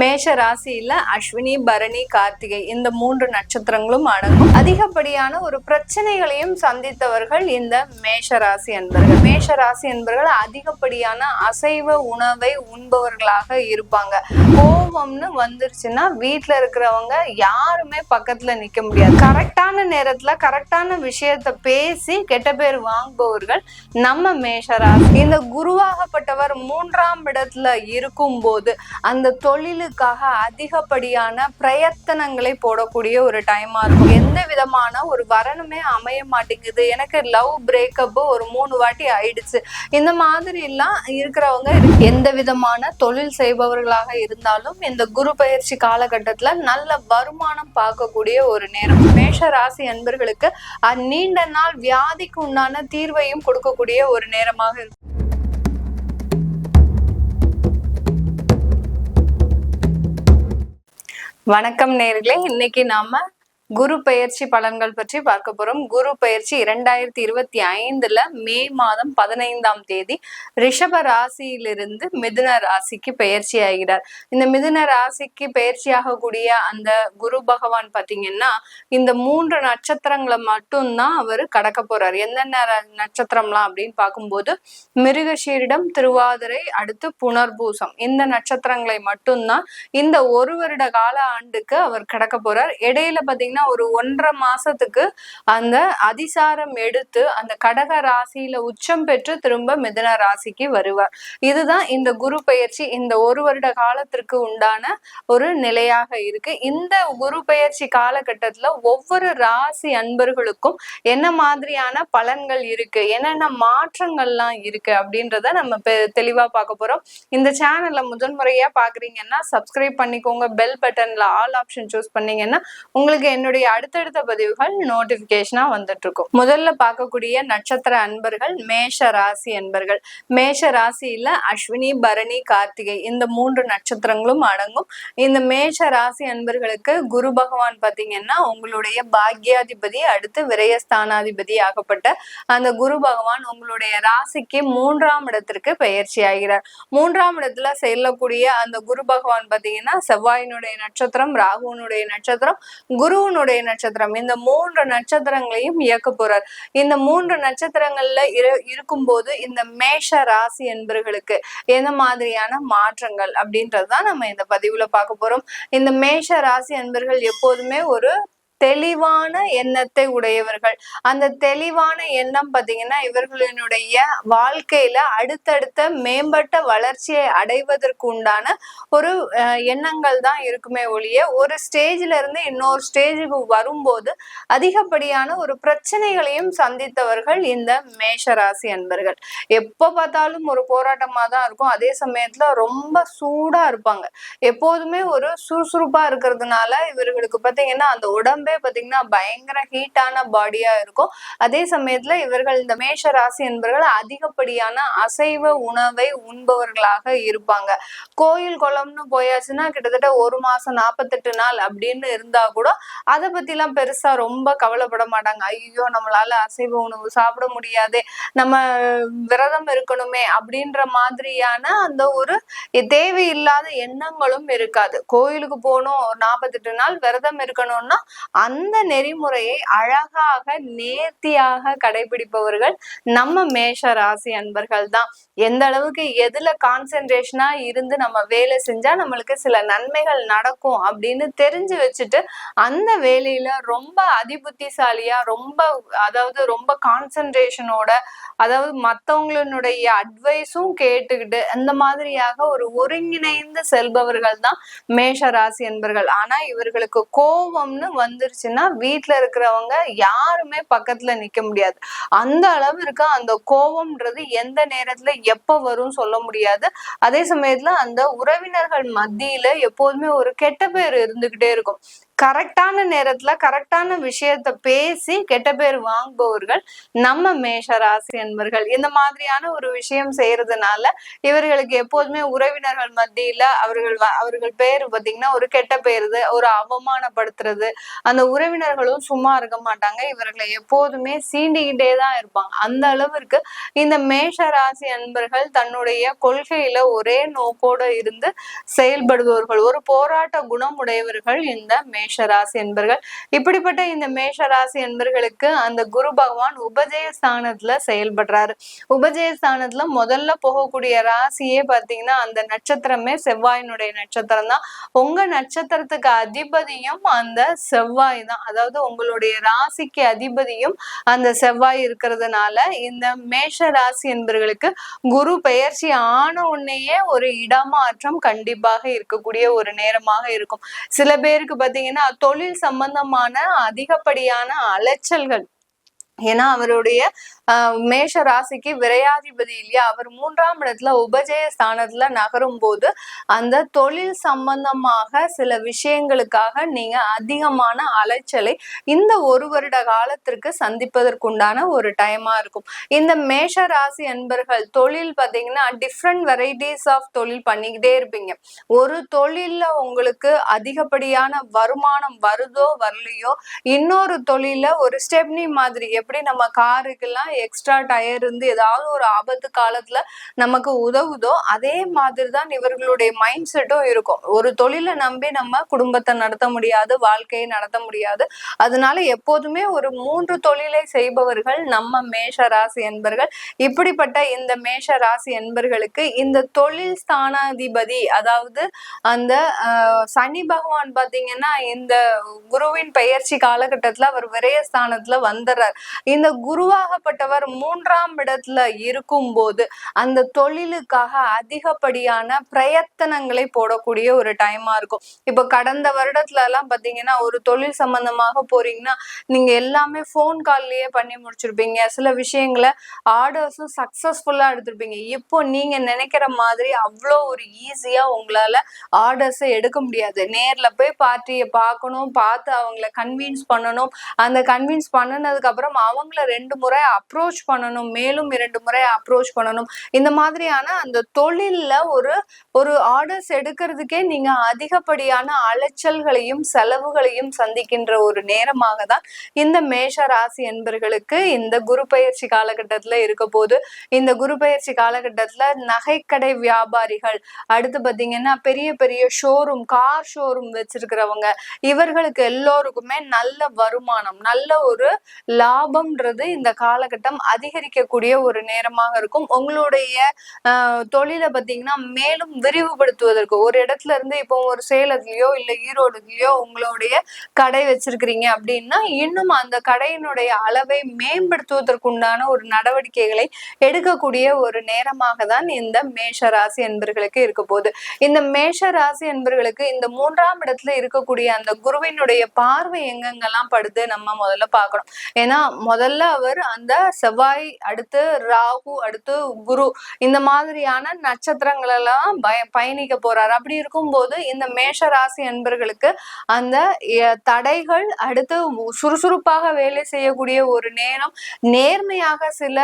மேஷ ராசியில அஸ்வினி, பரணி, கார்த்திகை இந்த 3 நட்சத்திரங்களும் அடங்கும். அதிகப்படியான ஒரு பிரச்சனைகளையும் சந்தித்தவர்கள் இந்த மேஷ ராசி அன்பர்கள். மேஷ ராசி அன்பர்கள் அதிகப்படியான அசைவ உணவை உண்பவர்களாக இருப்பாங்க. கோபம்னு வந்துருச்சுன்னா வீட்டுல இருக்கிறவங்க யாருமே பக்கத்துல நிக்க முடியாது. கரெக்டான நேரத்துல கரெக்டான விஷயத்த பேசி கெட்ட பேர் வாங்குபவர்கள் நம்ம மேஷ ராசி. இந்த குருவாகப்பட்டவர் 3ஆம் இடத்துல இருக்கும் போது அந்த தொழிலுக்காக அதிகப்படியான பிரயத்தனங்களை போடக்கூடிய ஒரு டைமா இருக்கும். எந்த விதமான ஒரு வரணுமே அமைய மாட்டேங்குது, எனக்கு லவ் பிரேக்கப் ஒரு 3 வாட்டி ஆயிடுச்சு, இந்த மாதிரி எல்லாம் இருக்கிறவங்க எந்த விதமான தொழில் செய்பவர்களாக இருந்தாலும் இந்த குரு பயிற்சி காலகட்டத்துல நல்ல வருமானம் பார்க்கக்கூடிய ஒரு நேரம். மேஷ ராசி அன்பர்களுக்கு நீண்ட நாள் வியாதிக்கு உண்டான தீர்வையும் கொடுக்கக்கூடிய ஒரு நேரமாக இருக்கும். வணக்கம் நேயர்களே, இன்னைக்கு நாம குரு பெயர்ச்சி பலன்கள் பற்றி பார்க்க போறோம். குரு பெயர்ச்சி 2025 மே மாதம் 15ஆம் தேதி ரிஷப ராசியிலிருந்து மிதுன ராசிக்கு பெயர்ச்சி ஆகிறார். இந்த மிதுன ராசிக்கு பெயர்ச்சியாகக்கூடிய அந்த குரு பகவான் பாத்தீங்கன்னா இந்த 3 நட்சத்திரங்களை மட்டும்தான் அவர் கடக்க போறார். என்னென்ன நட்சத்திரம்லாம் அப்படின்னு பார்க்கும்போது மிருகஷீரிடம், திருவாதிரை, அடுத்து புனர்பூசம், இந்த நட்சத்திரங்களை மட்டும்தான் இந்த 1 வருட கால ஆண்டுக்கு அவர் கடக்க போறார். இடையில பாத்தீங்கன்னா ஒரு 1.5 மாசத்துக்கு அந்த அதிசாரம் எடுத்து அந்த கடக ராசியில உச்சம் பெற்று திரும்ப மிதுன ராசிக்கு வருவார். இதுதான் இந்த குரு பெயர்ச்சி இந்த 1 வருட காலத்திற்கு உண்டான ஒரு நிலையாக இருக்கு. இந்த குரு பெயர்ச்சி காலகட்டத்துல ஒவ்வொரு ராசி அன்பர்களுக்கும் என்ன மாதிரியான பலன்கள் இருக்கு, என்னென்ன மாற்றங்கள்லாம் இருக்கு அப்படின்றத நம்ம தெளிவா பார்க்க போறோம். இந்த சேனல்ல முதன்முறையா பாக்குறீங்கன்னா சப்ஸ்கிரைப் பண்ணிக்கோங்க. பெல் பட்டன்ல ஆல் ஆப்ஷன் சூஸ் பண்ணீங்கன்னா உங்களுக்கு என்னுடைய அடுத்தடுத்த பதிவுகள் நோட்டிபிகேஷனா வந்துட்டு இருக்கும். முதல்ல பார்க்கக்கூடிய நட்சத்திர அன்பர்கள் மேஷ ராசி அன்பர்கள். மேஷ ராசியில அஸ்வினி, பரணி, கார்த்திகை இந்த 3 நட்சத்திரங்களும் அடங்கும். இந்த மேஷ ராசி அன்பர்களுக்கு குரு பகவான் பாத்தீங்கன்னா உங்களுடைய பாக்யாதிபதி, அடுத்து விரயஸ்தானாதிபதி ஆகப்பட்ட அந்த குரு பகவான் உங்களுடைய ராசிக்கு 3ஆம் இடத்திற்கு பெயர்ச்சி ஆகிறார். 3ஆம் இடத்துல செல்லக்கூடிய அந்த குரு பகவான் பாத்தீங்கன்னா செவ்வாயினுடைய நட்சத்திரம், ராகுனுடைய நட்சத்திரம், குருவனுடைய நட்சத்திரம், இந்த 3 நட்சத்திரங்களையும் இயக்க போறார். இந்த 3 நட்சத்திரங்கள்ல இருக்கும்போது இந்த மேஷ ராசி என்பர்களுக்கு எந்த மாதிரியான மாற்றங்கள் அப்படின்றதுதான் நம்ம இந்த பதிவுல பார்க்க போறோம். இந்த மேஷ ராசி என்பர்கள் எப்போதுமே ஒரு தெளிவான எண்ணத்தை உடையவர்கள். அந்த தெளிவான எண்ணம் பாத்தீங்கன்னா இவர்களினுடைய வாழ்க்கையில அடுத்தடுத்த மேம்பட்ட வளர்ச்சியை அடைவதற்கு உண்டான ஒரு எண்ணங்கள் தான் இருக்குமே ஒழிய ஒரு ஸ்டேஜ்ல இருந்து இன்னொரு ஸ்டேஜுக்கு வரும்போது அதிகப்படியான ஒரு பிரச்சனைகளையும் சந்தித்தவர்கள் இந்த மேஷ ராசி அன்பர்கள். எப்ப பார்த்தாலும் ஒரு போராட்டமா தான் இருக்கும். அதே சமயத்துல ரொம்ப சூடா இருப்பாங்க. எப்போதுமே ஒரு சுறுசுறுப்பா இருக்கிறதுனால இவர்களுக்கு பாத்தீங்கன்னா அந்த உடம்பே பாத்தீங்கன்னா பயங்கர ஹீட்டான பாடியா இருக்கும். அதே சமயத்துல இவர்கள் இந்த மேஷ ராசி என்பவர்கள் அதிகப்படியான அசைவ உணவை உண்பவர்களாக இருப்பாங்க. கோயில் குளம்னு போயாச்சுன்னா கிட்டத்தட்ட 1 மாசம் 48 நாள் அப்படின்னு இருந்தா கூட அதை பத்தி எல்லாம் பெருசா ரொம்ப கவலைப்பட மாட்டாங்க. ஐயோ நம்மளால அசைவ உணவு சாப்பிட முடியாது, நம்ம விரதம் இருக்கணுமே அப்படின்ற மாதிரியான அந்த ஒரு தேவையில்லாத எண்ணங்களும் இருக்காது. கோயிலுக்கு போகணும், 48 நாள் விரதம் இருக்கணும்னா அந்த நெறிமுறையை அழகாக நேர்த்தியாக கடைபிடிப்பவர்கள் நம்ம மேஷ ராசி அன்பர்கள் தான். எந்த அளவுக்கு எதுல கான்சென்ட்ரேஷனா இருந்து நம்ம வேலை செஞ்சா நம்மளுக்கு சில நன்மைகள் நடக்கும் அப்படின்னு தெரிஞ்சு வச்சுட்டு அந்த வேலையில ரொம்ப அதிபுத்திசாலியா ரொம்ப கான்சென்ட்ரேஷனோட, அதாவது மத்தவங்களுடைய அட்வைஸும் கேட்டுக்கிட்டு அந்த மாதிரியாக ஒரு ஒருங்கிணைந்து செல்பவர்கள் தான் மேஷ ராசி என்பர்கள். ஆனா இவர்களுக்கு கோபம்னு வந்துருச்சுன்னா வீட்டுல இருக்கிறவங்க யாருமே பக்கத்துல நிக்க முடியாது. அந்த அளவிற்கு அந்த கோபம்ன்றது எந்த நேரத்துல எப்ப வரும் சொல்ல முடியாது. அதே சமயத்துல அந்த உறவினர்கள் மத்தியில எப்போதுமே ஒரு கெட்ட பேர் இருந்துகிட்டே இருக்கும். கரெக்டான நேரத்துல கரெக்டான விஷயத்த பேசி கெட்ட பேர் வாங்குபவர்கள் நம்ம மேஷ ராசி என்பர்கள். இந்த மாதிரியான ஒரு விஷயம் செய்யறதுனால இவர்களுக்கு எப்போதுமே உறவினர்கள் மத்தியில அவர்கள் பேரு பாத்தீங்கன்னா ஒரு கெட்ட பேருது, ஒரு அவமானப்படுத்துறது. அந்த உறவினர்களும் சும்மா இருக்க மாட்டாங்க, இவர்களை எப்போதுமே சீண்டிக்கிட்டே தான் இருப்பாங்க. அந்த அளவிற்கு இந்த மேஷ ராசி அன்பர்கள் தன்னுடைய கொள்கையில ஒரே நோக்கோட இருந்து செயல்படுபவர்கள், ஒரு போராட்ட குணம் உடையவர்கள் இந்த மேஷ ராசி என்பர்கள். இப்படிப்பட்ட இந்த மேஷ ராசி என்பர்களுக்கு அந்த குரு பகவான் உபஜய ஸ்தானத்துல செயல்படுறாரு. உபஜய ஸ்தானத்துல முதல்ல போகக்கூடிய ராசியே பாத்தீங்கன்னா அந்த நட்சத்திரமே செவ்வாயினுடைய நட்சத்திரம் தான். உங்க நட்சத்திரத்துக்கு அதிபதியும் அந்த செவ்வாய் தான். அதாவது உங்களுடைய ராசிக்கு அதிபதியும் அந்த செவ்வாய் இருக்கிறதுனால இந்த மேஷ ராசி என்பர்களுக்கு குரு பெயர்ச்சி ஆன உடனேயே ஒரு இடமாற்றம் கண்டிப்பாக இருக்கக்கூடிய ஒரு நேரமாக இருக்கும். சில பேருக்கு பாத்தீங்கன்னா தொழில் சம்பந்தமான அதிகப்படியான அலைச்சல்கள். ஏன்னா அவருடைய மேஷ ராசிக்கு விரையாதிபதி இல்லையா, அவர் 3ஆம் இடத்துல உபஜய ஸ்தானத்துல நகரும் போது அந்த தொழில் சம்பந்தமாக சில விஷயங்களுக்காக நீங்க அதிகமான அலைச்சலை இந்த 1 வருட காலத்திற்கு சந்திப்பதற்குண்டான ஒரு டைமா இருக்கும். இந்த மேஷ ராசி அன்பர்கள் தொழில் பாத்தீங்கன்னா டிஃப்ரெண்ட் வெரைட்டிஸ் ஆஃப் தொழில் பண்ணிக்கிட்டே இருப்பீங்க. ஒரு தொழில்ல உங்களுக்கு அதிகப்படியான வருமானம் வருதோ வரலையோ, இன்னொரு தொழில ஒரு ஸ்டெப்னி மாதிரி, எப்படி நம்ம காருக்கெல்லாம் எக்ஸ்ட்ரா டயர் இருந்து ஏதாவது ஒரு ஆபத்து காலத்துல நமக்கு உதவுதோ அதே மாதிரிதான் இவர்களுடைய மைண்ட் செட்டும் இருக்கும். ஒரு தொழிலை நம்பி நம்ம குடும்பத்தை நடத்த முடியாது, வாழ்க்கையை நடத்த முடியாது. அதனால எப்போதுமே ஒரு 3 தொழிலை செய்பவர்கள் நம்ம மேஷ ராசி என்பர்கள். இப்படிப்பட்ட இந்த மேஷ ராசி என்பர்களுக்கு இந்த தொழில் ஸ்தானாதிபதி, அதாவது அந்த சனி பகவான் பாத்தீங்கன்னா இந்த குருவின் பெயர்ச்சி காலகட்டத்துல அவர் விரயஸ்தானத்துல வந்துடுறார். இந்த குருவாகப்பட்டவர் 3ஆம் இடத்துல இருக்கும் போது அந்த தொழிலுக்காக அதிகப்படியான பிரயத்தனங்களை போடக்கூடிய ஒரு டைமா இருக்கும். இப்ப கடந்த வருடத்துல எல்லாம் பாத்தீங்கன்னா ஒரு தொழில் சம்பந்தமாக போறீங்கன்னா நீங்க எல்லாமே போன் கால்லயே பண்ணி முடிச்சிருப்பீங்க. சில விஷயங்களை ஆர்டர்ஸும் சக்சஸ்ஃபுல்லா எடுத்திருப்பீங்க. இப்போ நீங்க நினைக்கிற மாதிரி அவ்வளோ ஒரு ஈஸியா உங்களால ஆர்டர்ஸை எடுக்க முடியாது. நேர்ல போய் பார்ட்டியை பார்க்கணும், பார்த்து அவங்கள கன்வின்ஸ் பண்ணணும். அந்த கன்வின்ஸ் பண்ணினதுக்கு அப்புறம் அவங்கள 2 முறை அப்ரோச் பண்ணணும், மேலும் 2 முறை அப்ரோச் பண்ணணும். இந்த மாதிரியான அந்த தொழில்ல ஒரு ஆர்டர்ஸ் எடுக்கிறதுக்கே நீங்க அதிகப்படியான அலைச்சல்களையும் செலவுகளையும் சந்திக்கின்ற ஒரு நேரமாக தான் இந்த மேஷ ராசி என்பர்களுக்கு இந்த குரு பெயர்ச்சி காலகட்டத்துல இருக்க போது. இந்த குரு பெயர்ச்சி காலகட்டத்துல நகைக்கடை வியாபாரிகள், அடுத்து பாத்தீங்கன்னா பெரிய பெரிய ஷோரூம், கார் ஷோரூம் வச்சிருக்கிறவங்க, இவர்களுக்கு எல்லோருக்குமே நல்ல வருமானம், நல்ல ஒரு லாபம்ன்றது இந்த காலகட்டம் அதிகரிக்கக்கூடிய ஒரு நேரமாக இருக்கும். உங்களுடைய தொழிலை பார்த்தீங்கன்னா மேலும் விரிவுபடுத்துவதற்கு ஒரு இடத்துல இருந்து இப்போ ஒரு சேலத்துலயோ இல்லை ஈரோடுலயோ உங்களுடைய கடை வச்சிருக்கிறீங்க அப்படின்னா இன்னும் அந்த கடையினுடைய அளவை மேம்படுத்துவதற்குண்டான ஒரு நடவடிக்கைகளை எடுக்கக்கூடிய ஒரு நேரமாக தான் இந்த மேஷ ராசி என்பர்களுக்கு இருக்க போகுது. இந்த மேஷ ராசி என்பர்களுக்கு இந்த 3ஆம் இடத்துல இருக்கக்கூடிய அந்த குருவினுடைய பார்வை எங்கெங்கெல்லாம் படுது நம்ம முதல்ல பார்க்கணும். ஏன்னா முதல்ல அவர் அந்த செவ்வாய், அடுத்து ராகு, அடுத்து குரு, இந்த மாதிரியான நட்சத்திரங்கள் எல்லாம் பயணிக்க போறாரு. அப்படி இருக்கும்போது இந்த மேஷ ராசி அன்பர்களுக்கு அந்த தடைகள், அடுத்து சுறுசுறுப்பாக வேலை செய்யக்கூடிய ஒரு நேரம், நேர்மையாக சில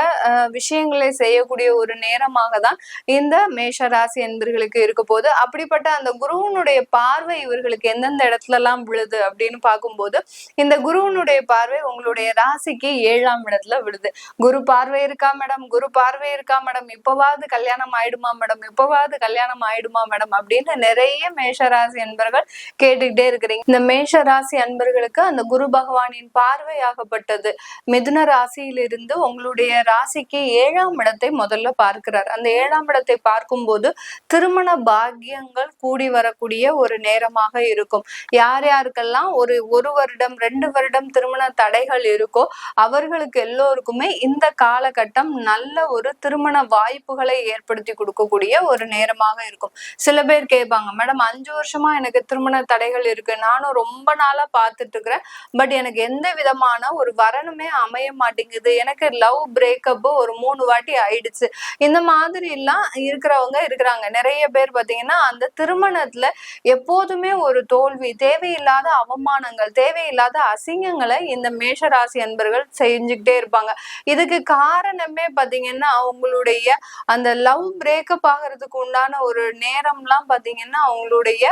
விஷயங்களை செய்யக்கூடிய ஒரு நேரமாக தான் இந்த மேஷ ராசி அன்பர்களுக்கு இருக்க போது. அப்படிப்பட்ட அந்த குருவனுடைய பார்வை இவர்களுக்கு எந்தெந்த இடத்துல எல்லாம் விழுது அப்படின்னு பார்க்கும்போது இந்த குருவனுடைய பார்வை உங்களுடைய ராசிக்கு 7ஆம் இடத்துல விழுது. குரு பார்வை இருக்கா மேடம், குரு பார்வை இருக்கா மேடம், இப்பவாவது கல்யாணம் ஆயிடுமா மேடம், இப்பவாவது கல்யாணம் ஆயிடுமா மேடம் அப்படின்னு நிறைய மேஷராசி அன்பர்கள் கேட்டுக்கிட்டே இருக்கிறீங்க. இந்த மேஷ ராசி அன்பர்களுக்கு அந்த குரு பகவானின் பார்வையாகப்பட்டது மிதுன ராசியிலிருந்து உங்களுடைய ராசிக்கு 7ஆம் இடத்தை முதல்ல பார்க்கிறார். அந்த 7ஆம் இடத்தை பார்க்கும்போது திருமண பாக்கியங்கள் கூடி வரக்கூடிய ஒரு நேரமாக இருக்கும். யார் யாருக்கெல்லாம் ஒரு வருடம் 2 வருடம் திருமண தடைகள் இருக்கோ அவர்களுக்கு எல்லோருக்குமே இந்த காலகட்டம் நல்ல ஒரு திருமண வாய்ப்புகளை ஏற்படுத்தி கொடுக்கக்கூடிய ஒரு நேரமாக இருக்கும். சில பேர் கேட்பாங்க, மேடம் 5 வருஷமா எனக்கு திருமண தடைகள் இருக்கு, நானும் ரொம்ப நாளா பார்த்துட்டு இருக்கிறேன், பட் எனக்கு எந்த விதமான ஒரு வரனுமே அமைய மாட்டேங்குது, எனக்கு லவ் பிரேக்கப் ஒரு 3 வாட்டி ஆயிடுச்சு, இந்த மாதிரி எல்லாம் இருக்கிறவங்க இருக்கிறாங்க. நிறைய பேர் பாத்தீங்கன்னா அந்த திருமணத்துல எப்போதுமே ஒரு தோல்வி, தேவையில்லாத அவமானங்கள், தேவையில்லாத அசிங்கங்களை இந்த மேஷராசி அன்பர்கள் செஞ்சுக்கிட்டே இருப்பாங்க. இதுக்கு காரணமே பாத்தீங்கன்னா அவங்களுடைய அந்த லவ் பிரேக்கப் ஆகிறதுக்கு உண்டான ஒரு நேரம்லாம் பாத்தீங்கன்னா அவங்களுடைய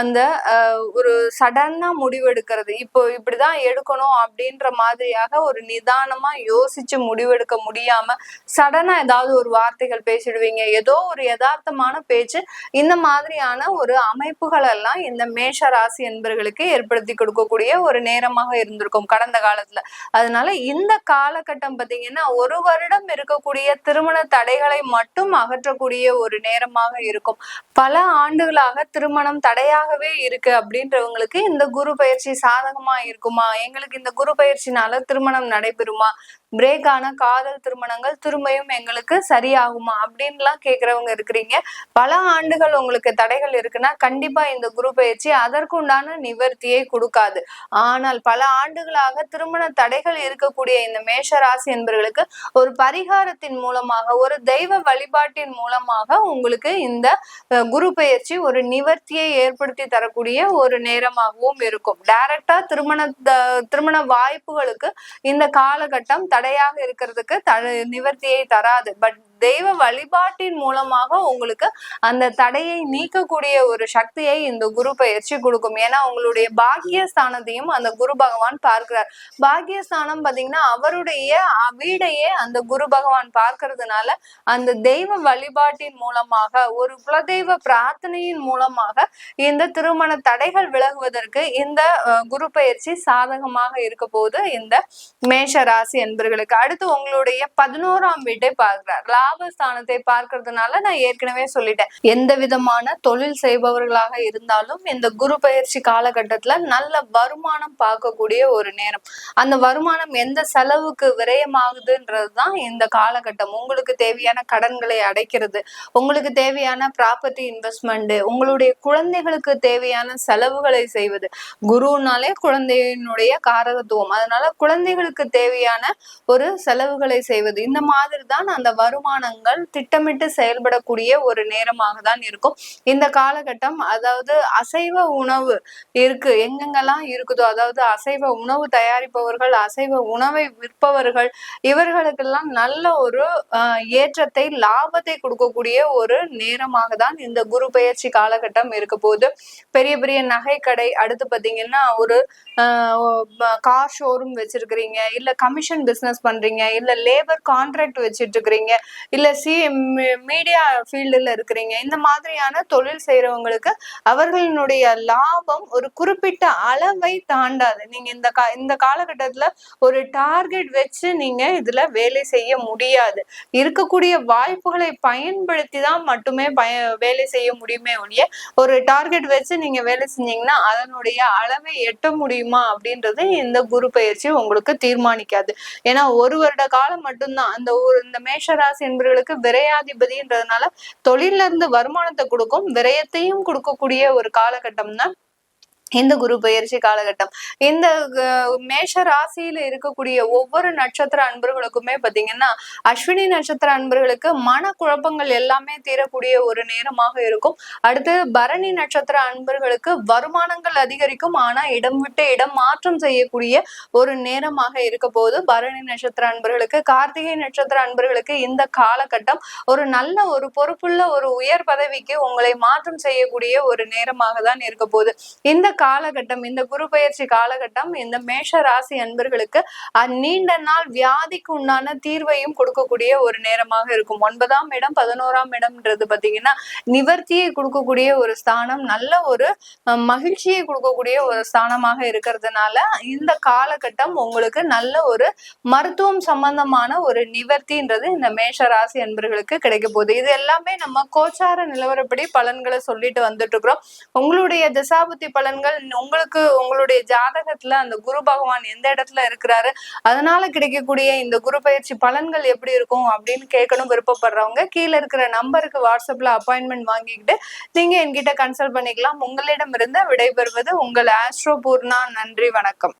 அந்த ஒரு சடனா முடிவெடுக்கிறது, இப்போ இப்படிதான் எடுக்கணும் அப்படின்ற மாதிரியாக ஒரு நிதானமா யோசிச்சு முடிவெடுக்க முடியாம சடனா ஏதாவது ஒரு வார்த்தைகள் பேசிடுவீங்க, ஏதோ ஒரு யதார்த்தமான பேச்சு, இந்த மாதிரியான ஒரு அமைப்புகள் எல்லாம் இந்த மேஷ ராசி என்பர்களுக்கு ஏற்படுத்தி கொடுக்கக்கூடிய ஒரு நேரமாக இருந்திருக்கும் கடந்த காலத்துல. அதனால இந்த காலகட்டம் பாத்தீங்கன்னா 1 வருடம் இருக்கக்கூடிய திருமண தடைகளை மட்டும் அகற்றக்கூடிய ஒரு நேரமாக இருக்கும். பல ஆண்டுகளாக திருமணம் தடையாகவே இருக்கு அப்படின்றவங்களுக்கு இந்த குரு பயிற்சி சாதகமா இருக்குமா, எங்களுக்கு இந்த குரு பயிற்சினால திருமணம் நடைபெறுமா, பிரேக் ஆன காதல் திருமணங்கள் திரும்பியும் எங்களுக்கு சரியாகுமா அப்படின்லாம் கேட்கறவங்க இருக்கிறீங்க. பல ஆண்டுகள் உங்களுக்கு தடைகள் இருக்குன்னா கண்டிப்பா இந்த குரு பயிற்சி அதற்குண்டான நிவர்த்தியை கொடுக்காது. ஆனால் பல ஆண்டுகளாக திருமண தடைகள் இருக்கக்கூடிய இந்த மேஷ ராசி என்பவர்களுக்கு ஒரு பரிகாரத்தின் மூலமாக, ஒரு தெய்வ வழிபாட்டின் மூலமாக உங்களுக்கு இந்த குரு பயிற்சி ஒரு நிவர்த்தியை ஏற்படுத்தி தரக்கூடிய ஒரு நேரமாகவும் இருக்கும். டைரக்டா திருமண வாய்ப்புகளுக்கு இந்த காலகட்டம் தடையாக இருக்கிறதுக்கு நிவர்த்தியை தராது. பட் தெய்வ வழிபாட்டின் மூலமாக உங்களுக்கு அந்த தடையை நீக்கக்கூடிய ஒரு சக்தியை இந்த குரு பயிற்சி கொடுக்கும். ஏன்னா உங்களுடைய பாக்கியஸ்தானத்தையும் அந்த குரு பகவான் பார்க்கிறார். பாக்கியஸ்தானம் பாத்தீங்கன்னா அவருடைய வீடையே அந்த குரு பகவான் பார்க்கறதுனால அந்த தெய்வ வழிபாட்டின் மூலமாக, ஒரு குலதெய்வ பிரார்த்தனையின் மூலமாக இந்த திருமண தடைகள் விலகுவதற்கு இந்த குரு பயிற்சி சாதகமாக இருக்க போது இந்த மேஷ ராசி என்பர்களுக்கு. அடுத்து உங்களுடைய 11ஆம் வீட்டை பார்க்கிறார். லாபஸ்தானத்தை பார்க்கறதுனால நான் ஏற்கனவே சொல்லிட்டேன், எந்த விதமான தொழில் செய்பவர்களாக இருந்தாலும் இந்த குரு பயிற்சி காலகட்டத்துல நல்ல வருமானம் பார்க்கக்கூடிய ஒரு நேரம். அந்த வருமானம் எந்த செலவுக்கு விரயமாகுதுன்றதுதான் இந்த காலகட்டம். உங்களுக்கு தேவையான கடன்களை அடைக்கிறது, உங்களுக்கு தேவையான ப்ராப்பர்ட்டி இன்வெஸ்ட்மெண்ட், உங்களுடைய குழந்தைகளுக்கு தேவையான செலவுகளை செய்வது. குருனாலே குழந்தையினுடைய காரகத்துவம், அதனால குழந்தைகளுக்கு தேவையான ஒரு செலவுகளை செய்வது, இந்த மாதிரி தான் அந்த வருமானங்கள் திட்டமிட்டு செயல்படக்கூடிய ஒரு நேரமாக தான் இருக்கும் இந்த காலகட்டம். அதாவது அசைவ உணவு இருக்கு, எங்கெங்கெல்லாம் இருக்குதோ, அதாவது அசைவ உணவு தயாரிப்பவர்கள், அசைவ உணவை விற்பவர்கள், இவர்களுக்கெல்லாம் நல்ல ஒரு ஏற்றத்தை, லாபத்தை கொடுக்கக்கூடிய ஒரு நேரமாக தான் இந்த குரு பயிற்சி காலகட்டம் இருக்க போது. பெரிய பெரிய நகை கடை, அடுத்து பாத்தீங்கன்னா ஒரு கார் ஷோரூம் வச்சிருக்கிறீங்க, இல்ல கமிஷன் பிசினஸ் பண்றீங்க, இல்ல லேபர் கான்ட்ராக்ட் வச்சிட்டு இருக்கிறீங்க, இல்ல மீடியா ஃபீல்டுல இருக்கிறீங்க, இந்த மாதிரியான தொழில் செய்யறவங்களுக்கு அவர்களினுடைய லாபம் ஒரு குறிப்பிட்ட அளவை தாண்டாது. நீங்க இந்த காலகட்டத்துல ஒரு டார்கெட் வச்சு நீங்க இதுல வேலை செய்ய முடியாது. இருக்கக்கூடிய வாய்ப்புகளை பயன்படுத்தி தான் மட்டுமே வேலை செய்ய முடியுமே ஒழிய ஒரு டார்கெட் வச்சு நீங்க வேலை செஞ்சீங்கன்னா அதனுடைய அளவை எட்ட முடியுமா அப்படின்றது இந்த குரு பயிற்சி உங்களுக்கு தீர்மானிக்காது. ஏன்னா 1 வருட காலம் மட்டும்தான் இந்த மேஷராசி என்பவர்களுக்கு விரையாதிபதின்றதுனால தொழில இருந்து வருமானத்தை கொடுக்கும், விரயத்தையும் கொடுக்கக்கூடிய ஒரு காலகட்டம் தான் இந்த குரு பயிற்சி காலகட்டம். இந்த மேஷ ராசியில இருக்கக்கூடிய ஒவ்வொரு நட்சத்திர அன்பர்களுக்குமே பாத்தீங்கன்னா அஸ்வினி நட்சத்திர அன்பர்களுக்கு மன குழப்பங்கள் எல்லாமே தீரக்கூடிய ஒரு நேரமாக இருக்கும். அடுத்து பரணி நட்சத்திர அன்பர்களுக்கு வருமானங்கள் அதிகரிக்கும், ஆனா இடம் விட்டு இடம் மாற்றம் செய்யக்கூடிய ஒரு நேரமாக இருக்க போது பரணி நட்சத்திர அன்பர்களுக்கு. கார்த்திகை நட்சத்திர அன்பர்களுக்கு இந்த காலகட்டம் ஒரு நல்ல ஒரு பொறுப்புள்ள ஒரு உயர் பதவிக்கு உங்களை மாற்றம் செய்யக்கூடிய ஒரு நேரமாக தான் இருக்க போகுது. இந்த காலகட்டம், இந்த குரு பயிற்சி காலகட்டம் இந்த மேஷ ராசி அன்பர்களுக்கு நீண்ட நாள் வியாதிக்கு உண்டான தீர்வையும் கொடுக்கக்கூடிய ஒரு நேரமாக இருக்கும். 9ஆம் இடம் 11ஆம் இடம்ன்றது பாத்தீங்கன்னா நிவர்த்தியை கொடுக்கக்கூடிய ஒரு ஸ்தானம், நல்ல ஒரு மகிழ்ச்சியை கொடுக்கக்கூடிய ஒரு ஸ்தானமாக இருக்கிறதுனால இந்த காலகட்டம் உங்களுக்கு நல்ல ஒரு மருத்துவம் சம்பந்தமான ஒரு நிவர்த்தின்றது இந்த மேஷ ராசி அன்பர்களுக்கு கிடைக்க போகுது. இது எல்லாமே நம்ம கோச்சார நிலவரப்படி பலன்களை சொல்லிட்டு வந்துட்டு இருக்கிறோம். உங்களுடைய திசாபுத்தி பலன்கள் உங்களுக்கு உங்களுடைய ஜாதகத்துல அந்த குரு பகவான் எந்த இடத்துல இருக்கிறாரு, அதனால கிடைக்கக்கூடிய இந்த குரு பயிற்சி பலன்கள் எப்படி இருக்கும் அப்படின்னு கேட்கணும் விருப்பப்படுறவங்க கீழே இருக்கிற நம்பருக்கு வாட்ஸ்அப்ல அப்பாயின்மெண்ட் வாங்கிக்கிட்டு நீங்க என்கிட்ட கன்சல்ட் பண்ணிக்கலாம். உங்களிடமிருந்து விடைபெறுவது உங்கள் ஆஸ்ட்ரோ பூர்ணா. நன்றி, வணக்கம்.